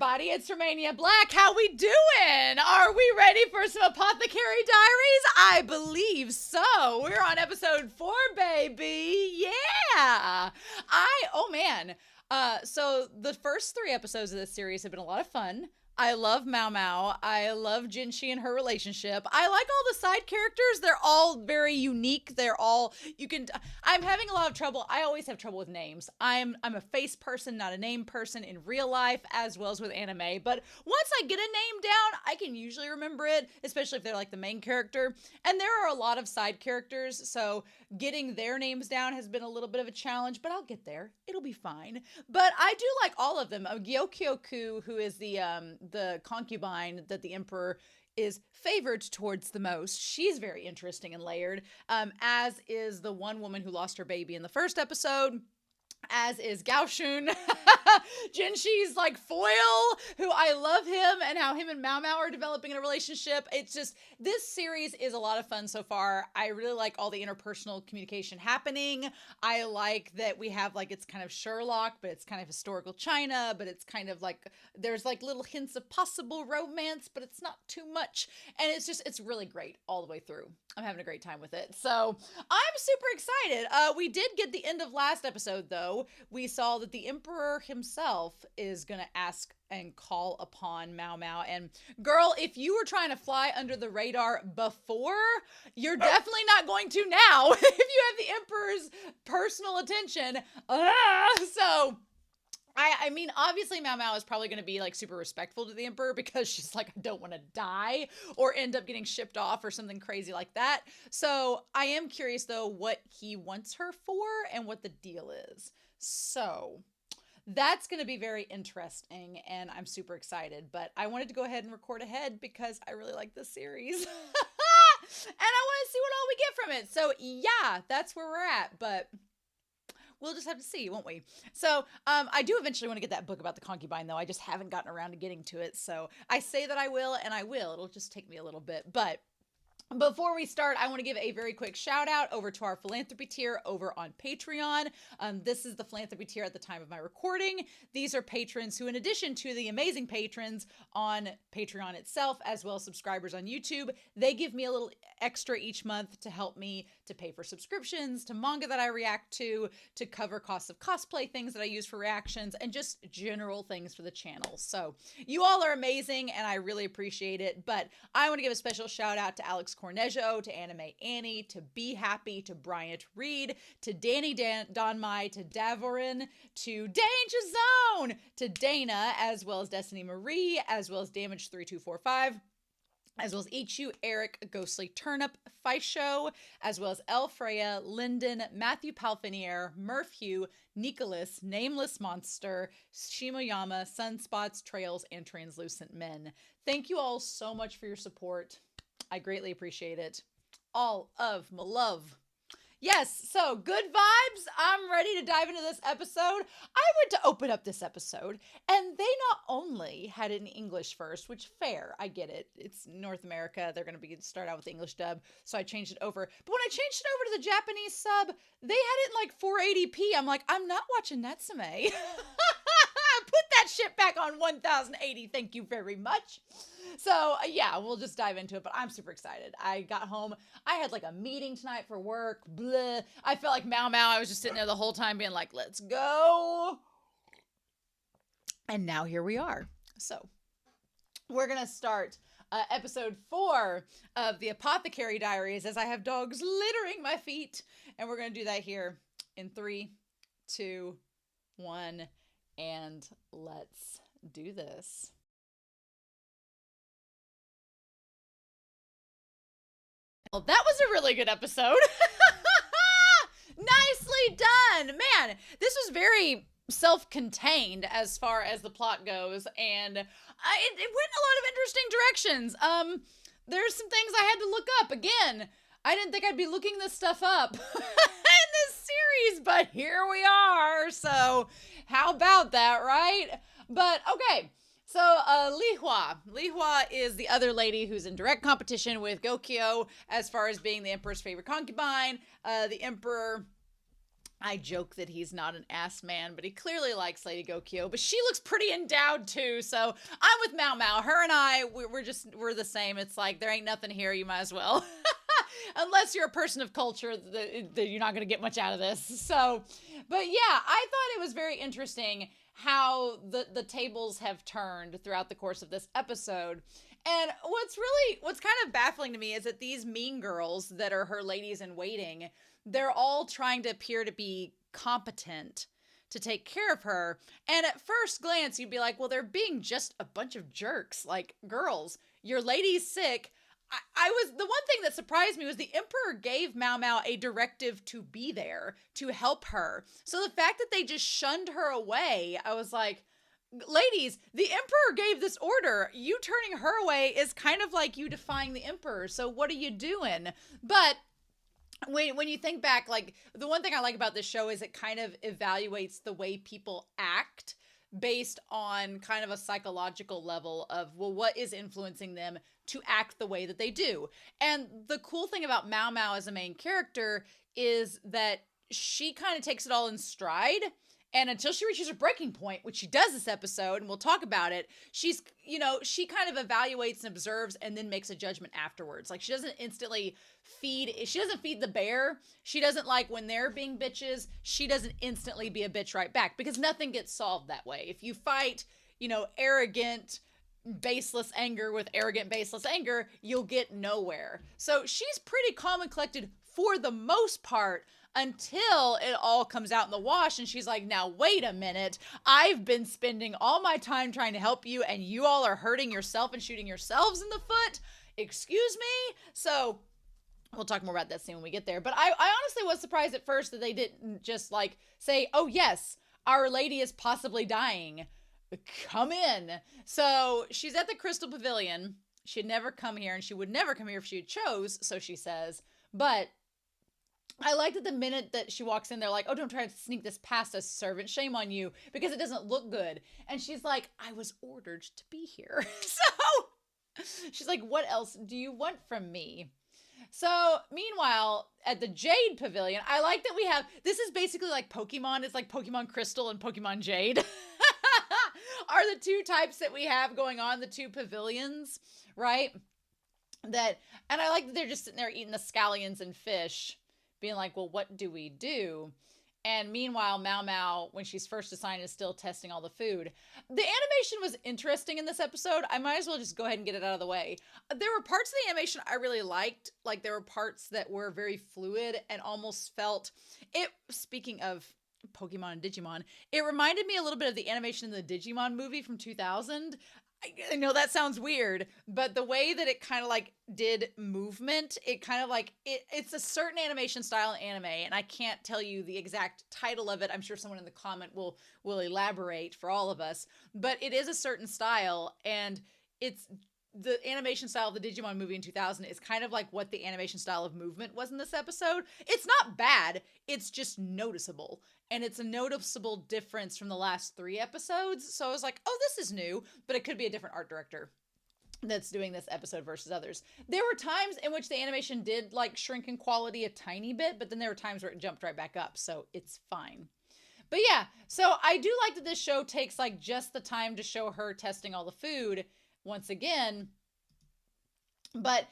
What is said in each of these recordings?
everybody, it's Romania Black. How we doing? Are we ready for some Apothecary Diaries? I believe so. We're on episode 4, baby. Yeah. Oh man. So the first 3 episodes of this series have been a lot of fun. I love MaoMao. I love Jinshi and her relationship. I like all the side characters. They're all very unique. I'm having a lot of trouble. I always have trouble with names. I'm a face person, not a name person in real life as well as with anime. But once I get a name down, I can usually remember it, especially if they're like the main character. And there are a lot of side characters, so getting their names down has been a little bit of a challenge, but I'll get there. It'll be fine. But I do like all of them. Gyokyoku, who is the concubine that the emperor is favored towards the most. She's very interesting and layered, as is the one woman who lost her baby in the first episode, as is Gaoshun, Jinshi's like foil, who I love him, and how him and MaoMao are developing a relationship. It's just, this series is a lot of fun so far. I really like all the interpersonal communication happening. I like that we have like, it's kind of Sherlock, but it's kind of historical China, but it's kind of like, there's like little hints of possible romance, but it's not too much. And it's really great all the way through. I'm having a great time with it. So I'm super excited. We did get the end of last episode though. We saw that the emperor himself is going to ask and call upon MaoMao. And girl, if you were trying to fly under the radar before, you're definitely not going to now if you have the emperor's personal attention. So I mean, obviously MaoMao is probably going to be like super respectful to the emperor because she's like, I don't want to die or end up getting shipped off or something crazy like that. So I am curious though what he wants her for and what the deal is. So that's going to be very interesting and I'm super excited, but I wanted to go ahead and record ahead because I really like this series and I want to see what all we get from it. So yeah, that's where we're at, but we'll just have to see, won't we? So I do eventually want to get that book about the concubine, though. I just haven't gotten around to getting to it. So I say that I will, and I will. It'll just take me a little bit. But before we start, I want to give a very quick shout out over to our philanthropy tier over on Patreon. This is the philanthropy tier at the time of my recording. These are patrons who, in addition to the amazing patrons on Patreon itself, as well as subscribers on YouTube, they give me a little extra each month to help me to pay for subscriptions, to manga that I react to cover costs of cosplay, things that I use for reactions, and just general things for the channel. So you all are amazing, and I really appreciate it. But I want to give a special shout out to Alex Cornejo, to Anime Annie, to Be Happy, to Bryant Reed, to Danny Donmai, to Davorin, to Danger Zone, to Dana, as well as Destiny Marie, as well as Damage 3245, as well as Ichu, Eric, Ghostly Turnip, Fisho, as well as El Freya, Lyndon, Matthew Palfinier, Murph Hugh, Nicholas, Nameless Monster, Shimoyama, Sunspots, Trails, and Translucent Men. Thank you all so much for your support. I greatly appreciate it. All of my love. Yes, so good vibes. I'm ready to dive into this episode. I went to open up this episode, and they not only had it in English first, which fair, I get it. It's North America. They're going to start out with the English dub, so I changed it over. But when I changed it over to the Japanese sub, they had it in like 480p. I'm like, I'm not watching Natsume. Put that shit back on 1080. Thank you very much. So yeah, we'll just dive into it, but I'm super excited. I got home. I had like a meeting tonight for work. Bleh. I felt like MaoMao. I was just sitting there the whole time being like, let's go. And now here we are. So we're going to start episode 4 of the Apothecary Diaries as I have dogs littering my feet. And we're going to do that here in 3, 2, 1. And let's do this. Well, that was a really good episode. Nicely done. Man, this was very self-contained as far as the plot goes. And it went in a lot of interesting directions. There's some things I had to look up. Again, I didn't think I'd be looking this stuff up in this series, but here we are. So how about that, right? But okay. So, Li Hua is the other lady who's in direct competition with Gokyo as far as being the emperor's favorite concubine. The emperor I joke that he's not an ass man, but he clearly likes Lady Gokyo. But she looks pretty endowed too, so I'm with MaoMao. Her and I, we're the same. It's like there ain't nothing here. You might as well, unless you're a person of culture, that you're not gonna get much out of this. So, but yeah, I thought it was very interesting how the tables have turned throughout the course of this episode. And what's kind of baffling to me is that these mean girls that are her ladies in waiting, they're all trying to appear to be competent to take care of her. And at first glance, you'd be like, well, they're being just a bunch of jerks. Like, girls, your lady's sick. The one thing that surprised me was the Emperor gave MaoMao a directive to be there to help her. So the fact that they just shunned her away, I was like, ladies, the Emperor gave this order. You turning her away is kind of like you defying the Emperor. So what are you doing? But when you think back, like, the one thing I like about this show is it kind of evaluates the way people act based on kind of a psychological level of, well, what is influencing them to act the way that they do. And the cool thing about MaoMao as a main character is that she kind of takes it all in stride. And until she reaches her breaking point, which she does this episode, and we'll talk about it, she kind of evaluates and observes and then makes a judgment afterwards. Like, she doesn't feed the bear. She doesn't, like, when they're being bitches, she doesn't instantly be a bitch right back, because nothing gets solved that way. If you fight, arrogant, baseless anger with arrogant, baseless anger, you'll get nowhere. So she's pretty calm and collected for the most part, until it all comes out in the wash and she's like, now wait a minute, I've been spending all my time trying to help you and you all are hurting yourself and shooting yourselves in the foot. Excuse me? So we'll talk more about that scene when we get there. But I honestly was surprised at first that they didn't just like say, oh yes, our lady is possibly dying. Come in. So she's at the Crystal Pavilion. She'd never come here and she would never come here if she chose, so she says. But I like that the minute that she walks in, they're like, oh, don't try to sneak this past us, servant. Shame on you, because it doesn't look good. And she's like, I was ordered to be here. So she's like, what else do you want from me? So meanwhile, at the Jade Pavilion, I like that we have, this is basically like Pokemon. It's like Pokemon Crystal and Pokemon Jade are the two types that we have going on, the two pavilions, right? And I like that they're just sitting there eating the scallions and fish, being like, well, what do we do? And meanwhile, MaoMao, when she's first assigned, is still testing all the food. The animation was interesting in this episode. I might as well just go ahead and get it out of the way. There were parts of the animation I really liked. Like, there were parts that were very fluid and almost felt it. Speaking of Pokemon and Digimon, it reminded me a little bit of the animation in the Digimon movie from 2000. I know that sounds weird, but the way that it kind of like did movement, it kind of like, it's a certain animation style in anime, and I can't tell you the exact title of it. I'm sure someone in the comment will elaborate for all of us, but it is a certain style, and it's the animation style of the Digimon movie in 2000 is kind of like what the animation style of movement was in this episode. It's not bad, it's just noticeable. And it's a noticeable difference from the last 3 episodes. So I was like, oh, this is new, but it could be a different art director that's doing this episode versus others. There were times in which the animation did like shrink in quality a tiny bit, but then there were times where it jumped right back up. So it's fine. But yeah, so I do like that this show takes like just the time to show her testing all the food once again. But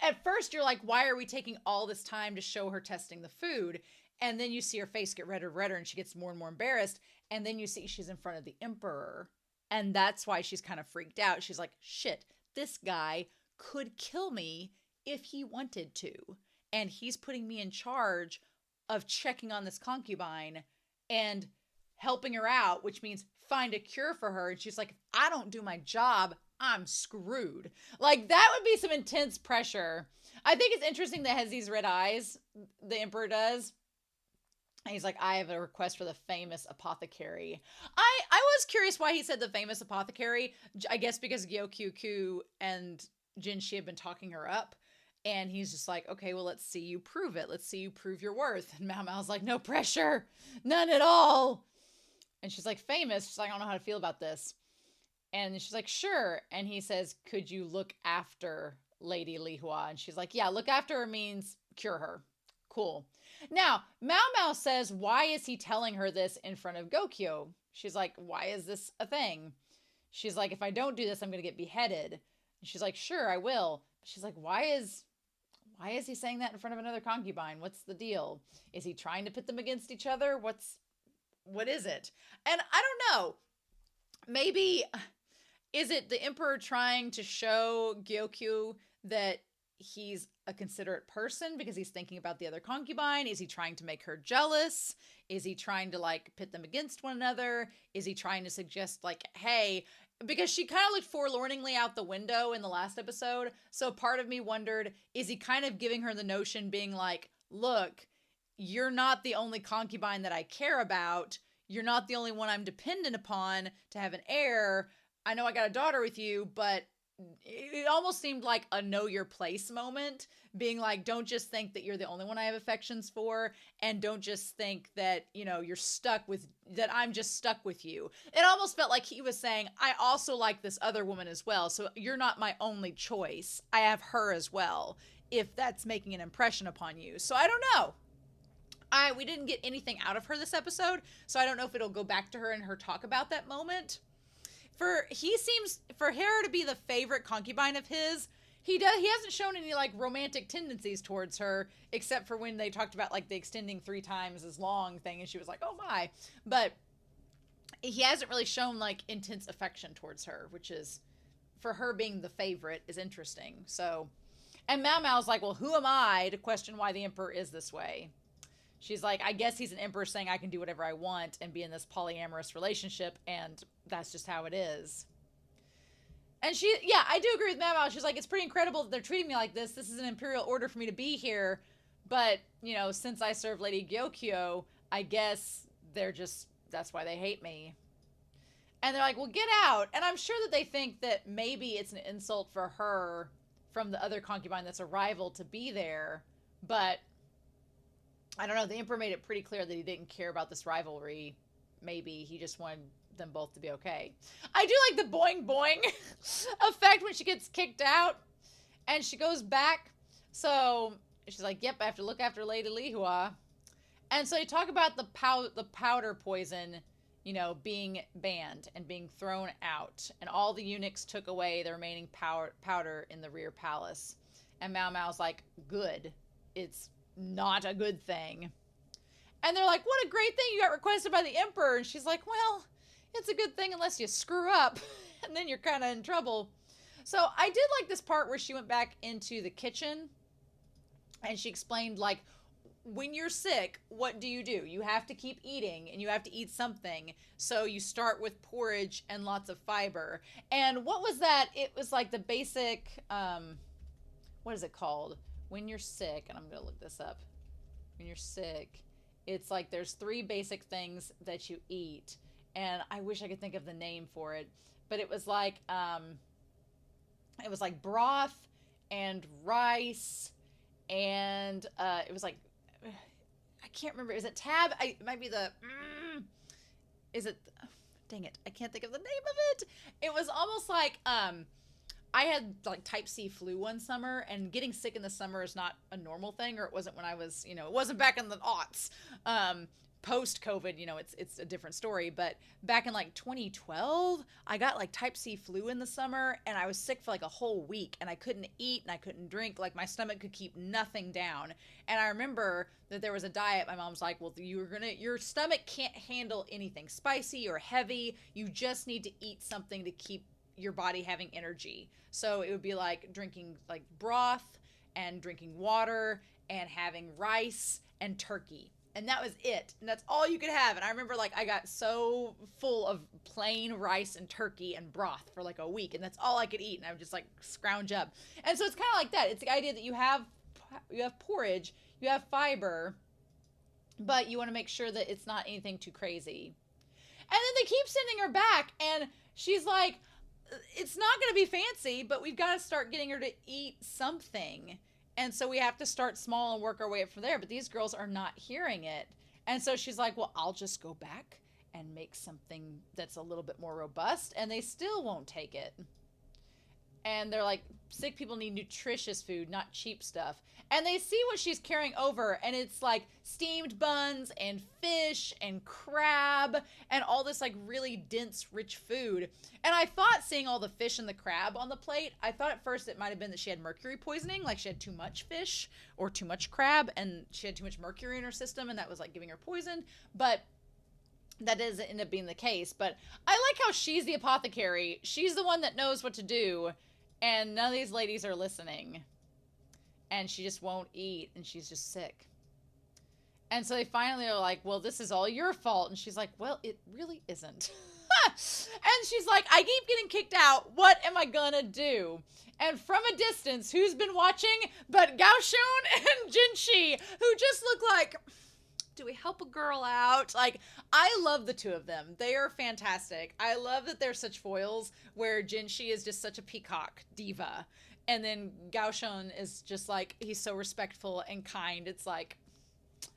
at first you're like, why are we taking all this time to show her testing the food? And then you see her face get redder and redder and she gets more and more embarrassed. And then you see she's in front of the Emperor. And that's why she's kind of freaked out. She's like, shit, this guy could kill me if he wanted to. And he's putting me in charge of checking on this concubine and helping her out, which means find a cure for her. And she's like, if I don't do my job, I'm screwed. Like, that would be some intense pressure. I think it's interesting that has these red eyes, the Emperor does. And he's like, I have a request for the famous apothecary. I was curious why he said the famous apothecary. I guess because Gyokyu and Jinshi have been talking her up. And he's just like, okay, well, let's see you prove it. Let's see you prove your worth. And MaoMao's like, no pressure. None at all. And she's like, famous. She's like, I don't know how to feel about this. And she's like, sure. And he says, could you look after Lady Li Hua? And she's like, yeah, look after her means cure her. Cool. Now, Mao Mao says, why is he telling her this in front of Gokyo? She's like, why is this a thing? She's like, if I don't do this, I'm going to get beheaded. And she's like, sure, I will. But she's like, why is he saying that in front of another concubine? What's the deal? Is he trying to pit them against each other? What is it? And I don't know. Maybe, is it the Emperor trying to show Gyokyu that he's a considerate person because he's thinking about the other concubine? Is he trying to make her jealous? Is he trying to like pit them against one another? Is he trying to suggest like, hey, because she kind of looked forlorningly out the window in the last episode. So part of me wondered, is he kind of giving her the notion being like, look, you're not the only concubine that I care about. You're not the only one I'm dependent upon to have an heir. I know I got a daughter with you, but it almost seemed like a know your place moment, being like, don't just think that you're the only one I have affections for, and don't just think that, you know, you're stuck with, that I'm just stuck with you. It almost felt like he was saying, I also like this other woman as well, so you're not my only choice. I have her as well, if that's making an impression upon you. So I don't know. We didn't get anything out of her this episode, so I don't know if it'll go back to her and her talk about that moment. For her to be the favorite concubine of his, he hasn't shown any like romantic tendencies towards her, except for when they talked about like the extending 3 times as long thing, and she was like, oh my. But he hasn't really shown like intense affection towards her, which is, for her being the favorite, is interesting. So, and Mao Mao's like, well, who am I to question why the Emperor is this way? She's like, I guess he's an emperor saying I can do whatever I want and be in this polyamorous relationship, and that's just how it is. And I do agree with Mao. She's like, it's pretty incredible that they're treating me like this. This is an imperial order for me to be here. But, you know, since I serve Lady Gyokyo, I guess that's why they hate me. And they're like, well, get out. And I'm sure that they think that maybe it's an insult for her from the other concubine that's a rival to be there. But I don't know. The Emperor made it pretty clear that he didn't care about this rivalry. Maybe he just wanted them both to be okay. I do like the boing boing effect when she gets kicked out and she goes back. So she's like, yep, I have to look after Lady Lihua. And so they talk about the powder poison, you know, being banned and being thrown out. And all the eunuchs took away the remaining powder in the rear palace. And Mao Mao's like, good. It's not a good thing. And they're like, what a great thing, you got requested by the Emperor. And she's like, well, it's a good thing unless you screw up. And then you're kind of in trouble. So I did like this part where she went back into the kitchen and she explained, like, when you're sick, what do? You have to keep eating, and you have to eat something. So you start with porridge and lots of fiber. And what was that? It was like the basic, what is it called? When you're sick, and I'm going to look this up. When you're sick, it's like there's 3 basic things that you eat. And I wish I could think of the name for it. But it was like broth and rice. And it was like, I can't remember. Is it tab? It might be the, is it, dang it. I can't think of the name of it. It was almost like, I had like type C flu one summer, and getting sick in the summer is not a normal thing, or it wasn't when I was, you know, it wasn't back in the aughts. Post COVID, you know, it's a different story, but back in like 2012, I got like type C flu in the summer, and I was sick for like a whole week, and I couldn't eat and I couldn't drink. Like my stomach could keep nothing down. And I remember that there was a diet. My mom's like, well, your stomach can't handle anything spicy or heavy. You just need to eat something to keep your body having energy. So it would be like drinking like broth and drinking water and having rice and turkey. And that was it. And that's all you could have. And I remember like I got so full of plain rice and turkey and broth for like a week. And that's all I could eat. And I would just like scrounge up. And so it's kind of like that. It's the idea that you have porridge, you have fiber, but you want to make sure that it's not anything too crazy. And then they keep sending her back. And she's like, it's not going to be fancy, but we've got to start getting her to eat something. And so we have to start small and work our way up from there. But these girls are not hearing it. And so she's like, well, I'll just go back and make something that's a little bit more robust. And they still won't take it. And they're like, sick people need nutritious food, not cheap stuff. And they see what she's carrying over, and it's like steamed buns and fish and crab and all this like really dense, rich food. And I thought, seeing all the fish and the crab on the plate, I thought at first it might have been that she had mercury poisoning, like she had too much fish or too much crab, and she had too much mercury in her system, and that was like giving her poison. But that doesn't end up being the case. But I like how she's the apothecary. She's the one that knows what to do, and none of these ladies are listening. And she just won't eat, and she's just sick. And so they finally are like, well, this is all your fault. And she's like, well, it really isn't. And she's like, I keep getting kicked out. What am I gonna do? And from a distance, who's been watching but Gaoshun and Jinshi, who just look like, do we help a girl out? Like, I love the two of them. They are fantastic. I love that they're such foils, where Jinshi is just such a peacock diva. And then Gaoshun is just like, he's so respectful and kind. It's like,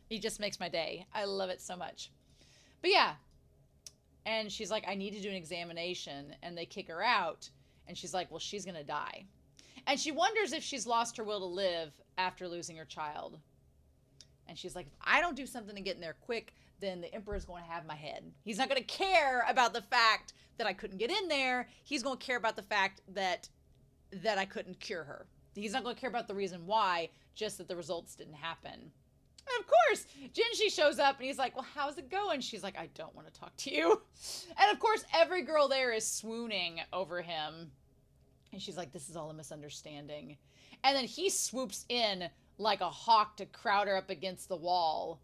he just makes my day. I love it so much. But yeah. And she's like, I need to do an examination. And they kick her out. And she's like, well, she's going to die. And she wonders if she's lost her will to live after losing her child. And she's like, if I don't do something to get in there quick, then the emperor's going to have my head. He's not going to care about the fact that I couldn't get in there. He's going to care about the fact that I couldn't cure her. He's not going to care about the reason why, just that the results didn't happen. And of course, Jinshi shows up and he's like, well, how's it going? She's like, I don't want to talk to you. And of course, every girl there is swooning over him. And she's like, this is all a misunderstanding. And then he swoops in like a hawk to crowd her up against the wall.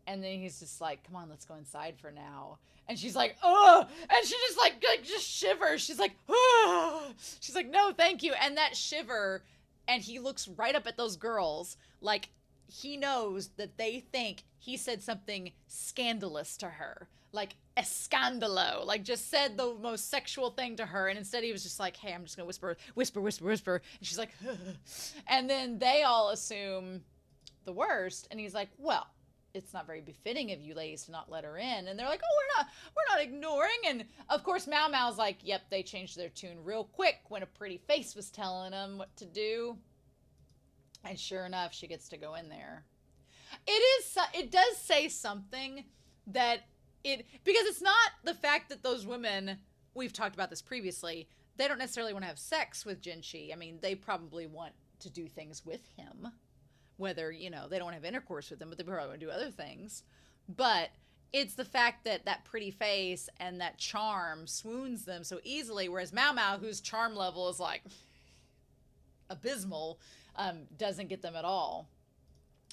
And then he's just like, come on, let's go inside for now. And she's like, ugh. And she just like just shivers. She's like, ugh. She's like, no, thank you. And that shiver, and he looks right up at those girls like he knows that they think he said something scandalous to her. Like escandalo. Like just said the most sexual thing to her. And instead he was just like, hey, I'm just going to whisper. And she's like, ugh. And then they all assume the worst. And he's like, well, it's not very befitting of you ladies to not let her in. And they're like, oh, we're not ignoring. And of course, MaoMao's like, yep, they changed their tune real quick when a pretty face was telling them what to do. And sure enough, she gets to go in there. It does say something that because it's not the fact that those women, we've talked about this previously, they don't necessarily want to have sex with Jinshi. I mean, they probably want to do things with him. Whether, they don't want to have intercourse with him, but they probably want to do other things. But it's the fact that that pretty face and that charm swoons them so easily, whereas MaoMao, whose charm level is like abysmal, doesn't get them at all.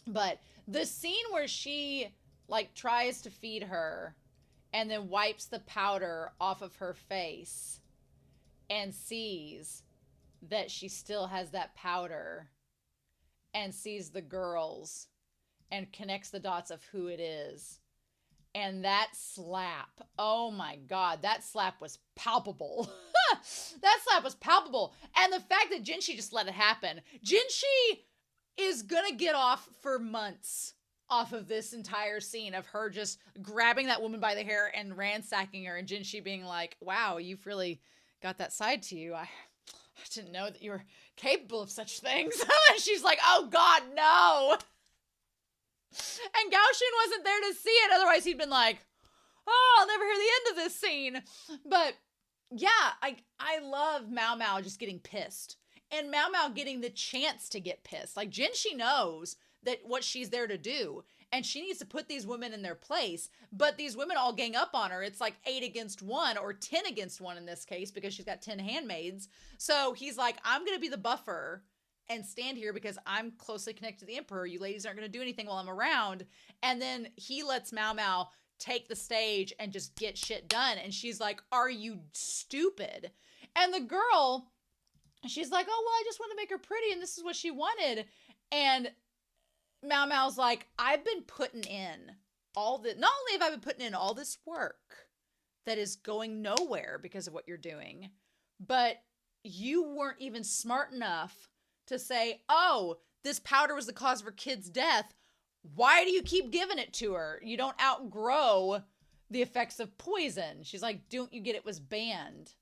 But the scene where she like tries to feed her and then wipes the powder off of her face and sees that she still has that powder, and sees the girls and connects the dots of who it is. And that slap, oh my God, that slap was palpable. That slap was palpable. And the fact that Jinshi just let it happen. Jinshi is gonna get off for months off of this entire scene of her just grabbing that woman by the hair and ransacking her, and Jinshi being like, wow, you've really got that side to you. I didn't know that you were capable of such things. And she's like, oh God, no. And Gaoshun wasn't there to see it. Otherwise he'd been like, oh, I'll never hear the end of this scene. But yeah, I love MaoMao just getting pissed. And MaoMao getting the chance to get pissed. Like, Jinshi knows that what she's there to do. And she needs to put these women in their place. But these women all gang up on her. It's like 8 against 1 or 10 against 1 in this case, because she's got 10 handmaids. So he's like, I'm going to be the buffer and stand here because I'm closely connected to the emperor. You ladies aren't going to do anything while I'm around. And then he lets MaoMao take the stage and just get shit done. And she's like, are you stupid? And the girl, she's like, oh, well, I just want to make her pretty, and this is what she wanted. And MaoMao's like, I've been putting in all the, not only have I been putting in all this work that is going nowhere because of what you're doing, but you weren't even smart enough to say, oh, this powder was the cause of her kid's death. Why do you keep giving it to her? You don't outgrow the effects of poison. She's like, don't you get it was banned?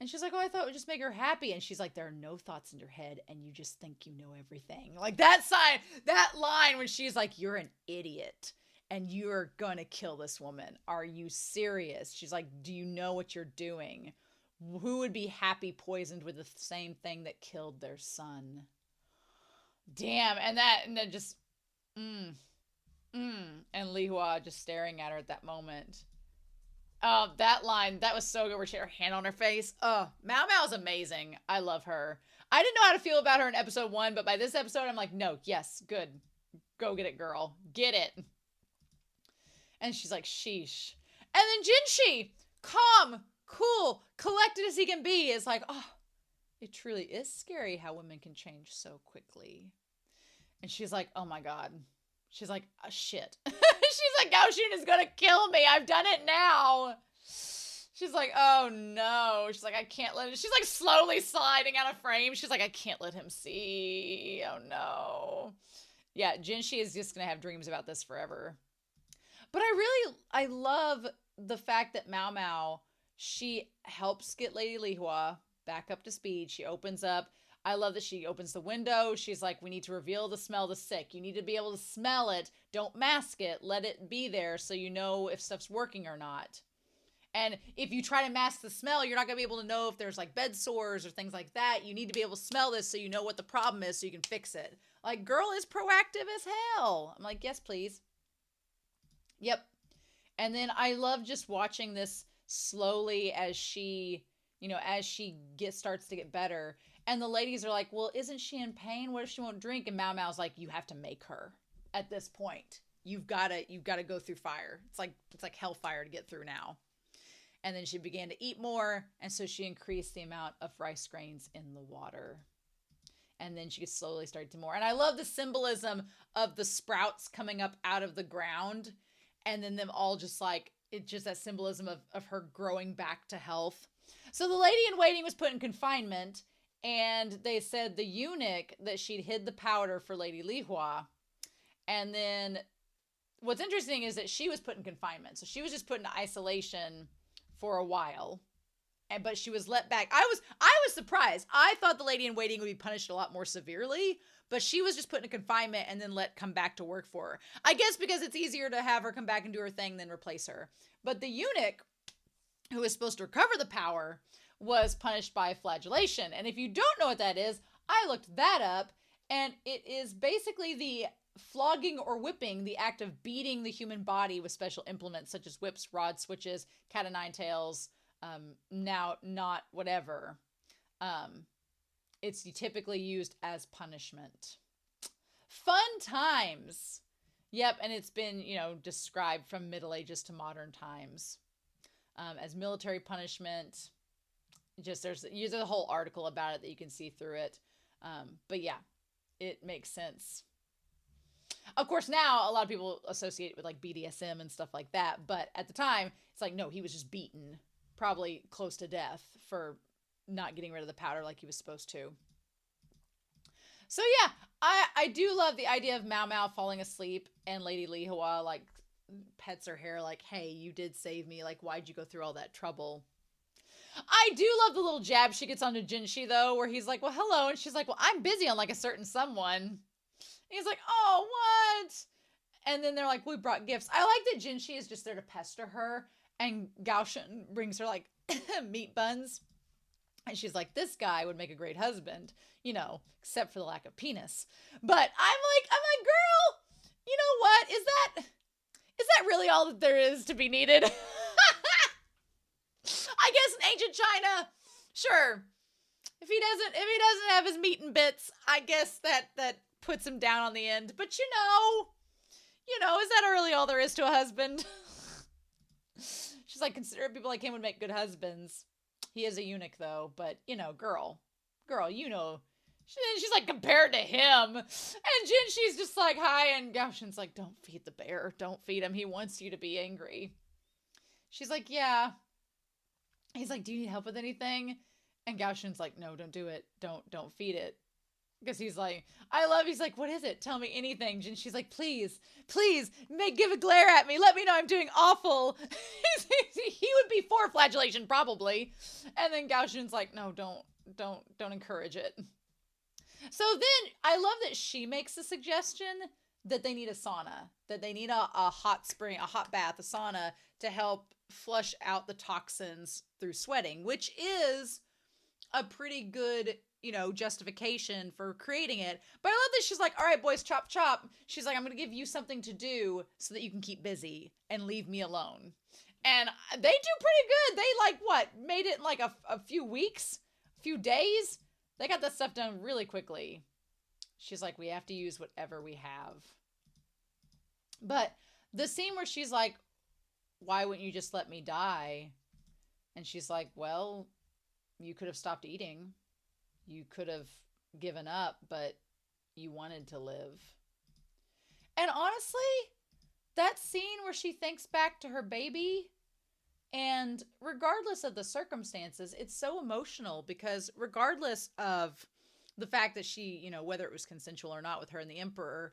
And she's like, oh, I thought it would just make her happy. And she's like, there are no thoughts in your head and you just think you know everything. Like that line when she's like, you're an idiot and you're gonna kill this woman. Are you serious? She's like, do you know what you're doing? Who would be happy poisoned with the same thing that killed their son? Damn. And then just, and Li Hua just staring at her at that moment. Oh, that line, that was so good where she had her hand on her face. Oh, MaoMao is amazing. I love her. I didn't know how to feel about her in episode 1, but by this episode, I'm like, no, yes, good. Go get it, girl. Get it. And she's like, sheesh. And then Jinshi, calm, cool, collected as he can be, is like, oh, it truly is scary how women can change so quickly. And she's like, oh my God. She's like, oh, shit. She's like, Gaoshun is gonna kill me. I've done it now. She's like, oh no. She's like, I can't let it. She's like slowly sliding out of frame. She's like, I can't let him see. Oh no. Yeah, Jinshi is just gonna have dreams about this forever. But I love the fact that MaoMao, she helps get Lady Li Hua back up to speed. She opens up. I love that she opens the window. She's like, we need to reveal the smell of the sick. You need to be able to smell it. Don't mask it. Let it be there so you know if stuff's working or not. And if you try to mask the smell, you're not going to be able to know if there's like bed sores or things like that. You need to be able to smell this so you know what the problem is so you can fix it. Like, girl is proactive as hell. I'm like, yes, please. Yep. And then I love just watching this slowly as she, starts to get better. And the ladies are like, well, isn't she in pain? What if she won't drink? And MaoMao's like, you have to make her at this point. You've got to go through fire. It's like hellfire to get through now. And then she began to eat more. And so she increased the amount of rice grains in the water. And then she slowly started to more. And I love the symbolism of the sprouts coming up out of the ground. And then them all just like, it's just that symbolism of her growing back to health. So the lady in waiting was put in confinement. And they said the eunuch that she'd hid the powder for Lady Li Hua. And then what's interesting is that she was put in confinement. So she was just put in isolation for a while. But she was let back. I was surprised. I thought the lady in waiting would be punished a lot more severely. But she was just put in confinement and then come back to work for her. I guess because it's easier to have her come back and do her thing than replace her. But the eunuch, who was supposed to recover the power, was punished by flagellation. And if you don't know what that is, I looked that up, and it is basically the flogging or whipping, the act of beating the human body with special implements such as whips, rods, switches, cat o' nine tails, not whatever. It's typically used as punishment. Fun times. Yep, and it's been, described from Middle Ages to modern times as military punishment. Just there's a whole article about it that you can see through it. But yeah, it makes sense. Of course, now a lot of people associate it with like BDSM and stuff like that. But at the time, it's like, no, he was just beaten, probably close to death for not getting rid of the powder like he was supposed to. So yeah, I do love the idea of MaoMao falling asleep and Lady Li Hua like pets her hair like, hey, you did save me. Like, why'd you go through all that trouble? I do love the little jab she gets onto Jinshi, though, where he's like, well, hello. And she's like, well, I'm busy on like a certain someone. And he's like, oh, what? And then they're like, we brought gifts. I like that Jinshi is just there to pester her. And Gaoshun brings her like meat buns. And she's like, this guy would make a great husband, except for the lack of penis. But I'm like, girl, you know what? Is that really all that there is to be needed? I guess in ancient China, sure. If he doesn't have his meat and bits, I guess that puts him down on the end. But is that really all there is to a husband? She's like, consider people like him would make good husbands. He is a eunuch though, but girl, she's like compared to him. And Jinshi's just like, hi, and Gaoshun's like, don't feed the bear. Don't feed him. He wants you to be angry. She's like, yeah. He's like, do you need help with anything? And Gaoshun's like, no, don't do it. Don't feed it. Because he's like, he's like, what is it? Tell me anything. And she's like, please, give a glare at me. Let me know I'm doing awful. He would be for flagellation, probably. And then Gao Shun's like, no, don't encourage it. So then I love that she makes the suggestion that they need a sauna, that they need a hot spring, a hot bath, a sauna to help flush out the toxins through sweating, which is a pretty good, justification for creating it. But I love that she's like, all right, boys, chop, chop. She's like, I'm going to give you something to do so that you can keep busy and leave me alone. And they do pretty good. They made it in like a few weeks, a few days. They got that stuff done really quickly. She's like, we have to use whatever we have. But the scene where she's like, why wouldn't you just let me die? And she's like, well, you could have stopped eating. You could have given up, but you wanted to live. And honestly, that scene where she thinks back to her baby, and regardless of the circumstances, it's so emotional because regardless of the fact that she, whether it was consensual or not with her and the emperor,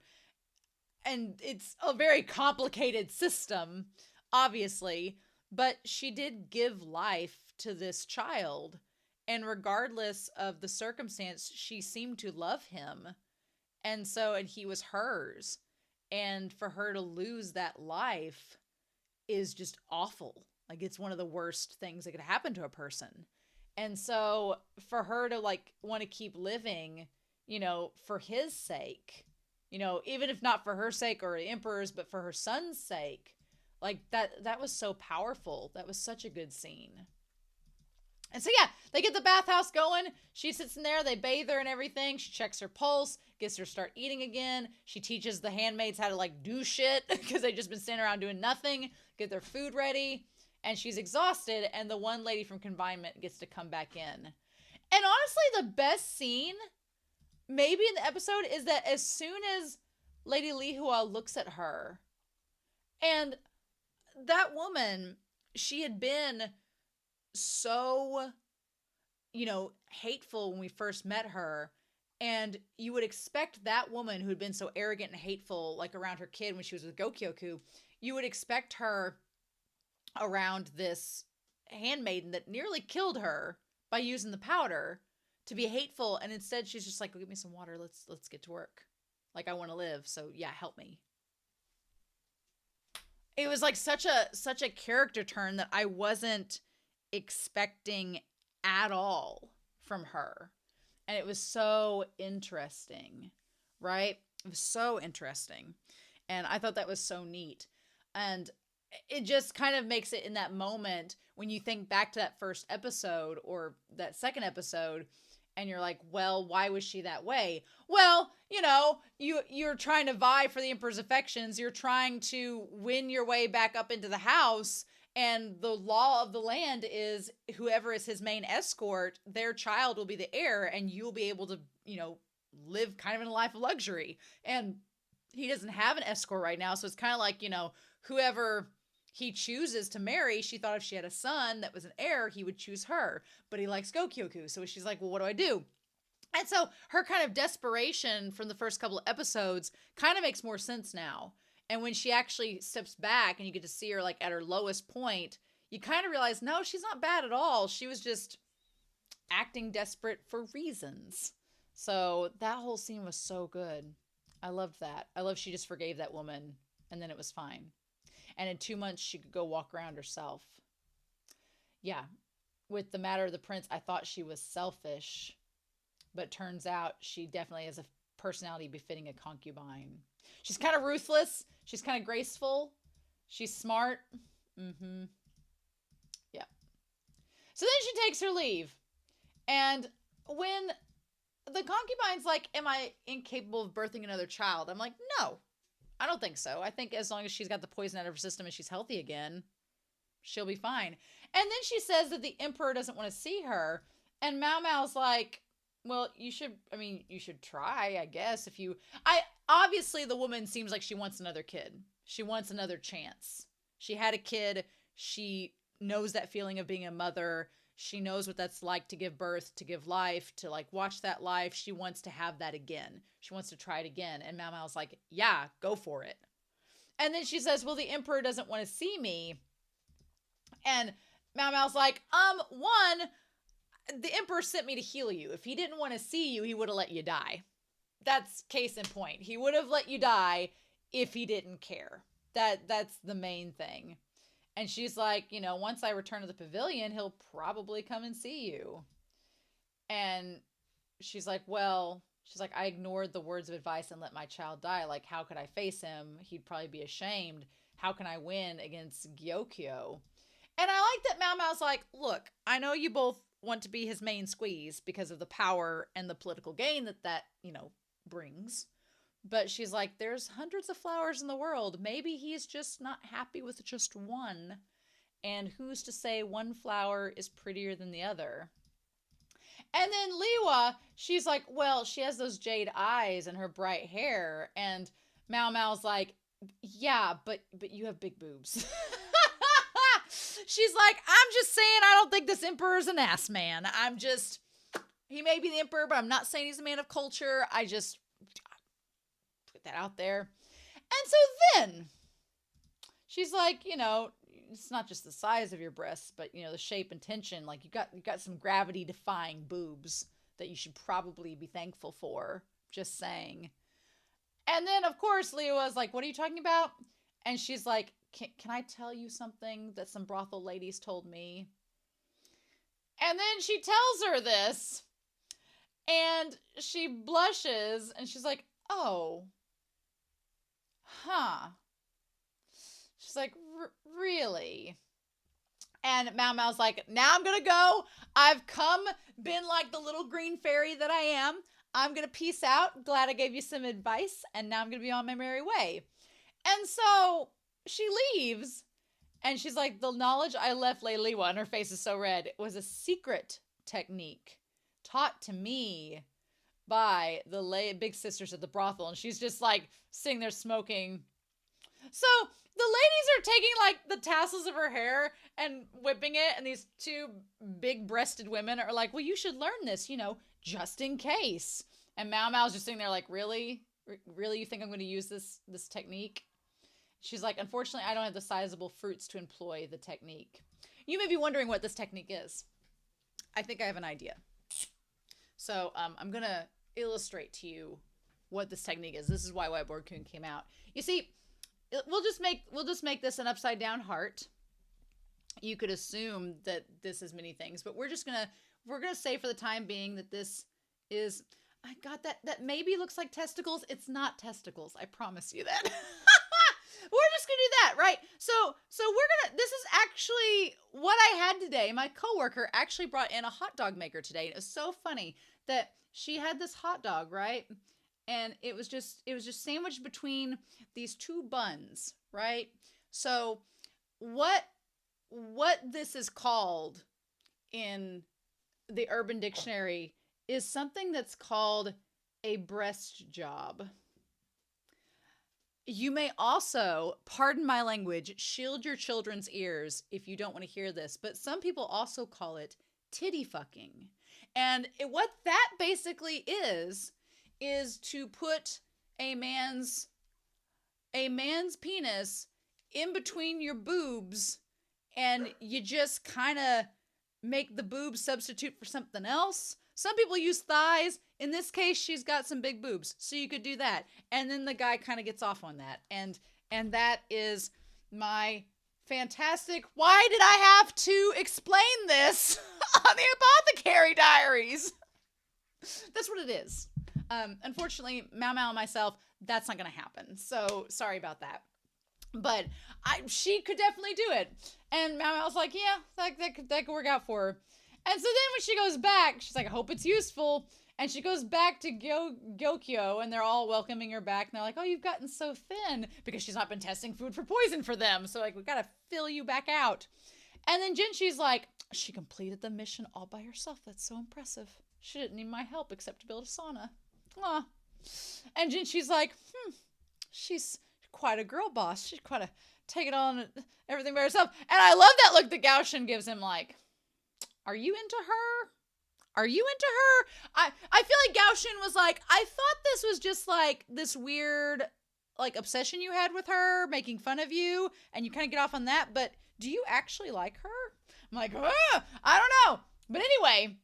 and it's a very complicated system, obviously, but she did give life to this child. And regardless of the circumstance, she seemed to love him. And he was hers. And for her to lose that life is just awful. Like, it's one of the worst things that could happen to a person. And so for her to want to keep living, for his sake, even if not for her sake or the emperor's, but for her son's sake, that was so powerful. That was such a good scene. And so, yeah, they get the bathhouse going. She sits in there. They bathe her and everything. She checks her pulse, gets her to start eating again. She teaches the handmaids how to, do shit because they've just been standing around doing nothing, get their food ready. And she's exhausted, and the one lady from confinement gets to come back in. And honestly, the best scene, maybe in the episode, is that as soon as Lady Lihua looks at her, and that woman, she had been so, hateful when we first met her. And you would expect that woman who had been so arrogant and hateful, around her kid when she was with Gokyoku, you would expect her around this handmaiden that nearly killed her by using the powder to be hateful. And instead she's just like, go get me some water. Let's get to work. I want to live. So yeah, help me. It was such a character turn that I wasn't expecting at all from her. And it was so interesting, right? It was so interesting. And I thought that was so neat. And it just kind of makes it in that moment when you think back to that first episode or that second episode and you're like, well, why was she that way? Well, you're trying to vie for the emperor's affections. You're trying to win your way back up into the house. And the law of the land is whoever is his main escort, their child will be the heir and you'll be able to, live kind of in a life of luxury. And he doesn't have an escort right now. So it's kind of like, whoever he chooses to marry, she thought if she had a son that was an heir, he would choose her. But he likes Gokyoku. So she's like, well, what do I do? And so her kind of desperation from the first couple of episodes kind of makes more sense now. And when she actually steps back and you get to see her at her lowest point, you kind of realize, no, she's not bad at all. She was just acting desperate for reasons. So that whole scene was so good. I loved that. I love she just forgave that woman and then it was fine. And in 2 months, she could go walk around herself. Yeah. With the matter of the prince, I thought she was selfish. But turns out she definitely has a personality befitting a concubine. She's kind of ruthless. She's kind of graceful. She's smart. Yeah. So then she takes her leave. And when the concubine's like, am I incapable of birthing another child? I'm like, no, I don't think so. I think as long as she's got the poison out of her system and she's healthy again, she'll be fine. And then she says that the emperor doesn't want to see her. And MaoMao's like, well, you should try, I guess. Obviously the woman seems like she wants another kid. She wants another chance. She had a kid. She knows that feeling of being a mother. She knows what that's like to give birth, to give life, to like watch that life. She wants to have that again. She wants to try it again. And MaoMao's like, yeah, go for it. And then she says, well, the emperor doesn't want to see me. And MaoMao's like, one, the emperor sent me to heal you. If he didn't want to see you, he would have let you die. That's case in point. He would have let you die if he didn't care. That's the main thing. And she's like, you know, once I return to the pavilion, he'll probably come and see you. And she's like, I ignored the words of advice and let my child die. Like, how could I face him? He'd probably be ashamed. How can I win against Gyokyo? And I like that MaoMao's like, look, I know you both want to be his main squeeze because of the power and the political gain that, you know, brings. But she's like, there's hundreds of flowers in the world. Maybe he's just not happy with just one. And who's to say one flower is prettier than the other? And then Liwa, she's like, well, she has those jade eyes and her bright hair. And MaoMao's like, yeah, but you have big boobs. She's like, I'm just saying I don't think this emperor's an ass man. He may be the emperor, but I'm not saying he's a man of culture. I just put that out there. And so then she's like, you know, it's not just the size of your breasts, but, you know, the shape and tension. Like you got some gravity defying boobs that you should probably be thankful for. Just saying. And then of course Liwa's like, what are you talking about? And she's like, can I tell you something that some brothel ladies told me? And then she tells her this, and she blushes, and she's like, oh, huh. She's like, really? And MaoMao's like, now I'm gonna go. I've been like the little green fairy that I am. I'm gonna peace out. Glad I gave you some advice, and now I'm gonna be on my merry way. And so she leaves, and she's like, the knowledge I left Liwa, and her face is so red, it was a secret technique taught to me by the big sisters at the brothel. And she's just like sitting there smoking. So the ladies are taking like the tassels of her hair and whipping it, and these two big breasted women are like, well, you should learn this, you know, just in case. And MaoMao's just sitting there like, really you think I'm going to use this technique? She's like, unfortunately, I don't have the sizable fruits to employ the technique. You may be wondering what this technique is. I think I have an idea. So I'm going to illustrate to you what this technique is. This is why Whiteboard Coon came out. You see, we'll just make this an upside down heart. You could assume that this is many things, but we're gonna say for the time being that this is, I got that maybe looks like testicles. It's not testicles. I promise you that. We're just gonna do that, right? So this is actually what I had today. My coworker actually brought in a hot dog maker today. It was so funny that she had this hot dog, right? And it was just sandwiched between these two buns, right? So what this is called in the Urban Dictionary is something that's called a breast job. You may also, pardon my language, shield your children's ears if you don't want to hear this, but some people also call it titty fucking. And what that basically is to put a man's penis in between your boobs, and you just kind of make the boobs substitute for something else. Some people use thighs. In this case, she's got some big boobs, so you could do that. And then the guy kind of gets off on that. And that is my fantastic, why did I have to explain this on the Apothecary Diaries? That's what it is. Unfortunately, MaoMao and myself, that's not going to happen. So sorry about that. But she could definitely do it. And MaoMao's like, yeah, that could work out for her. And so then when she goes back, she's like, I hope it's useful. And she goes back to Gyokyo, and they're all welcoming her back. And they're like, oh, you've gotten so thin, because she's not been testing food for poison for them. So like, we got to fill you back out. And then Jinshi's like, she completed the mission all by herself. That's so impressive. She didn't need my help except to build a sauna. Aw. And Jinshi's like, she's quite a girl boss. She's quite a take it on everything by herself. And I love that look that Gaoshin gives him, like, Are you into her? Are you into her? I feel like Gao Shun was like, I thought this was just like this weird like obsession you had with her, making fun of you, and you kind of get off on that, but do you actually like her? I'm like, I don't know. But anyway,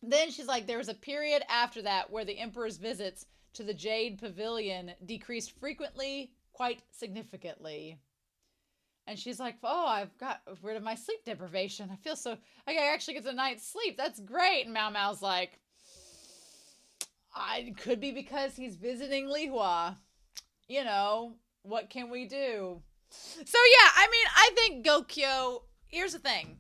then she's like, there was a period after that where the emperor's visits to the Jade Pavilion decreased frequently, quite significantly. And she's like, oh, I've got rid of my sleep deprivation. I feel so, like I actually get a night's sleep. That's great. And MaoMao's like, I could be because he's visiting Lihua. You know, what can we do? So yeah, I mean, I think Gokyo, here's the thing.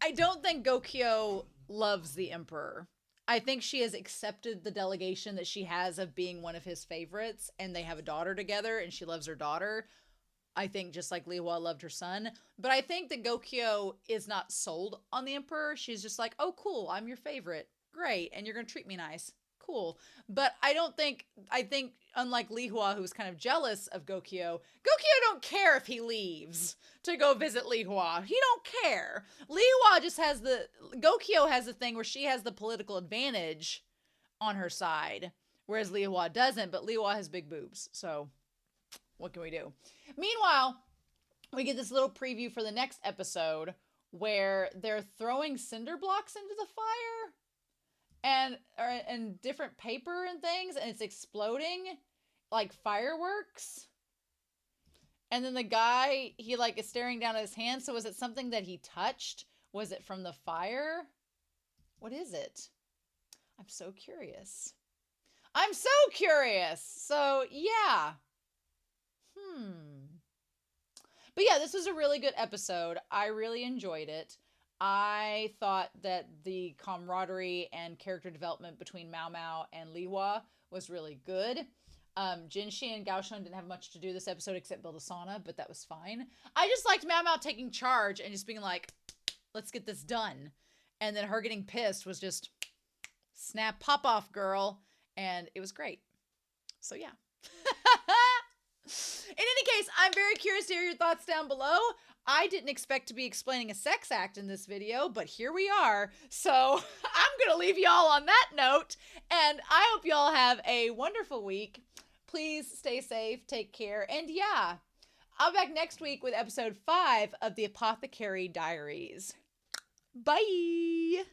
I don't think Gokyo loves the emperor. I think she has accepted the delegation that she has of being one of his favorites, and they have a daughter together, and she loves her daughter. I think just like Lihua loved her son. But I think that Gokyo is not sold on the emperor. She's just like, oh, cool, I'm your favorite. Great, and you're going to treat me nice. Cool. But I think unlike Lihua, who's kind of jealous of Gokyo don't care if he leaves to go visit Lihua. He don't care. Lihua just has Gokyo has the thing where she has the political advantage on her side, whereas Lihua doesn't, but Lihua has big boobs. So what can we do? Meanwhile, we get this little preview for the next episode where they're throwing cinder blocks into the fire and different paper and things, and it's exploding like fireworks. And then the guy, he like is staring down at his hand. So was it something that he touched? Was it from the fire? What is it? I'm so curious. So yeah. But yeah, this was a really good episode. I really enjoyed it. I thought that the camaraderie and character development between MaoMao and Lihua was really good. Jinshi and Gao Shun didn't have much to do this episode except build a sauna, but that was fine. I just liked MaoMao taking charge and just being like, let's get this done. And then her getting pissed was just snap, pop off, girl. And it was great. So yeah. In any case, I'm very curious to hear your thoughts down below. I didn't expect to be explaining a sex act in this video, but here we are. So I'm going to leave y'all on that note, and I hope y'all have a wonderful week. Please stay safe, take care, and yeah, I'll be back next week with episode 5 of the Apothecary Diaries. Bye!